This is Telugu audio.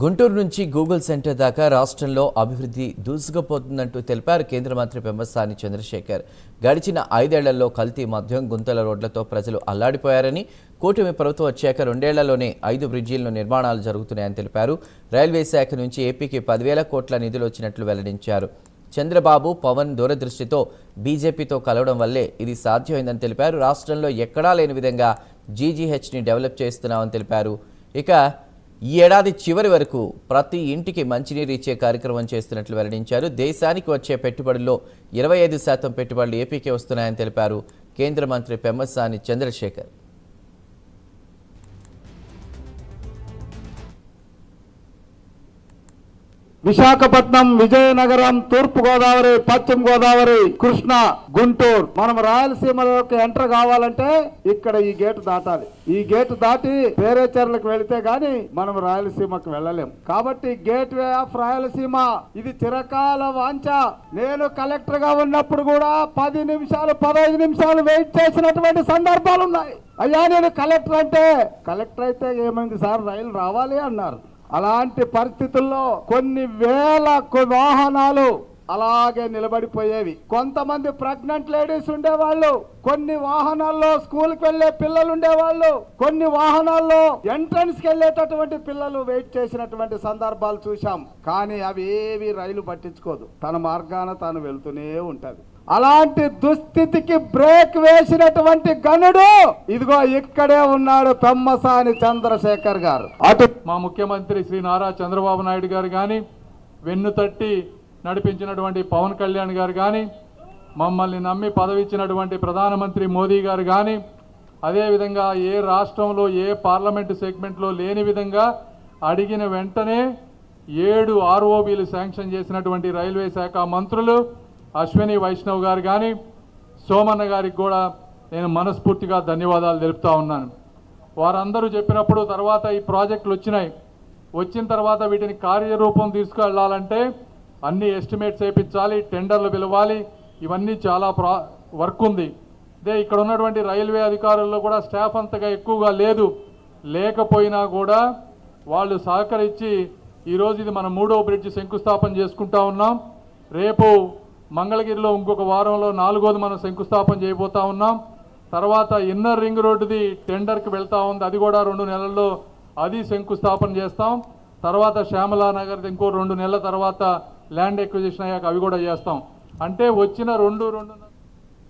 గుంటూరు నుంచి గూగుల్ సెంటర్ దాకా రాష్ట్రంలో అభివృద్ధి దూసుకుపోతుందంటూ తెలిపారు కేంద్ర మంత్రి పెమ్మసాని చంద్రశేఖర్. గడిచిన 5 ఏళ్లలో కల్తీ మద్యం, గుంతల రోడ్లతో ప్రజలు అల్లాడిపోయారని, కూటమి ప్రభుత్వం వచ్చాక 2 ఏళ్లలోనే 5 బ్రిడ్జీల నిర్మాణాలు జరుగుతున్నాయని తెలిపారు. రైల్వే శాఖ నుంచి ఏపీకి 10,000 కోట్ల నిధులు వచ్చినట్లు వెల్లడించారు. చంద్రబాబు, పవన్ దూరదృష్టితో బీజేపీతో కలవడం వల్లే ఇది సాధ్యమైందని తెలిపారు. రాష్ట్రంలో ఎక్కడా లేని విధంగా జీజీహెచ్ని డెవలప్ చేస్తున్నామని తెలిపారు. ఇక ఈ ఏడాది చివరి వరకు ప్రతి ఇంటికి మంచినీరు ఇచ్చే కార్యక్రమం చేస్తున్నట్లు వెల్లడించారు. దేశానికి వచ్చే పెట్టుబడుల్లో 25% పెట్టుబడులు ఏపీకే వస్తున్నాయని తెలిపారు కేంద్ర మంత్రి పెమ్మసాని చంద్రశేఖర్. విశాఖపట్నం, విజయనగరం, తూర్పు గోదావరి, పశ్చిమ గోదావరి, కృష్ణా, గుంటూరు, మనం రాయలసీమలోకి ఎంటర్ కావాలంటే ఇక్కడ ఈ గేటు దాటాలి. ఈ గేటు దాటి వేరే చర్లకు వెళితే గాని మనం రాయలసీమకు వెళ్ళలేం. కాబట్టి గేట్ వే ఆఫ్ రాయలసీమ ఇది చిరకాల వాంఛ. నేను కలెక్టర్ గా ఉన్నప్పుడు కూడా 10 నిమిషాలు 15 నిమిషాలు వెయిట్ చేసినటువంటి సందర్భాలు ఉన్నాయి. అయ్యా నేను కలెక్టర్ అంటే, కలెక్టర్ అయితే ఏమైంది సార్, రైలు రావాలి అన్నారు. అలాంటి పరిస్థితుల్లో కొన్ని వేల వాహనాలు అలాగే నిలబడిపోయేవి. కొంతమంది ప్రెగ్నెంట్ లేడీస్ ఉండేవాళ్ళు, కొన్ని వాహనాల్లో స్కూల్కి వెళ్లే పిల్లలు ఉండేవాళ్ళు, కొన్ని వాహనాల్లో ఎంట్రన్స్ కి వెళ్లేటటువంటి పిల్లలు వెయిట్ చేసినటువంటి సందర్భాలు చూశాం. కానీ అవి ఏవి రైలు పట్టించుకోదు, తన మార్గాన తాను వెళ్తూనే ఉంటది. అలాంటి దుస్థితికి బ్రేక్ వేసినటువంటి గనుడు ఇదిగో ఇక్కడే ఉన్నాడు, పెమ్మసాని చంద్రశేఖర్ గారు. అటు మా ముఖ్యమంత్రి శ్రీ నారా చంద్రబాబు నాయుడు గారు కానీ, వెన్ను తట్టి నడిపించినటువంటి పవన్ కళ్యాణ్ గారు కానీ, మమ్మల్ని నమ్మి పదవిచ్చినటువంటి ప్రధానమంత్రి మోదీ గారు కానీ, అదేవిధంగా ఏ రాష్ట్రంలో ఏ పార్లమెంటు సెగ్మెంట్లో లేని విధంగా అడిగిన వెంటనే 7 ROBలు శాంక్షన్ చేసినటువంటి రైల్వే శాఖ మంత్రులు అశ్విని వైష్ణవ్ గారు కానీ, సోమన్న గారికి కూడా నేను మనస్ఫూర్తిగా ధన్యవాదాలు తెలుపుతా ఉన్నాను. వారందరూ చెప్పినప్పుడు తర్వాత ఈ ప్రాజెక్టులు వచ్చిన తర్వాత వీటిని కార్యరూపం తీసుకెళ్లాలంటే అన్ని ఎస్టిమేట్స్ వేయించాలి, టెండర్లు పిలవాలి, ఇవన్నీ చాలా వర్క్ ఉంది. అదే ఇక్కడ ఉన్నటువంటి రైల్వే అధికారుల్లో కూడా స్టాఫ్ అంతగా ఎక్కువగా లేకపోయినా కూడా వాళ్ళు సహకరించి ఈరోజు ఇది మన 3వ బ్రిడ్జ్ శంకుస్థాపన చేసుకుంటా ఉన్నాం. రేపు మంగళగిరిలో ఇంకొక వారంలో 4వది మనం శంకుస్థాపన చేయబోతా ఉన్నాం. తర్వాత ఇన్నర్ రింగ్ రోడ్డుది టెండర్కి వెళ్తా ఉంది, అది కూడా 2 నెలల్లో అది శంకుస్థాపన చేస్తాం. తర్వాత శ్యామలానగర్ది ఇంకో 2 నెలల తర్వాత ల్యాండ్ ఎక్విజిషన్ అయ్యాక అవి కూడా చేస్తాం. అంటే వచ్చిన 2.5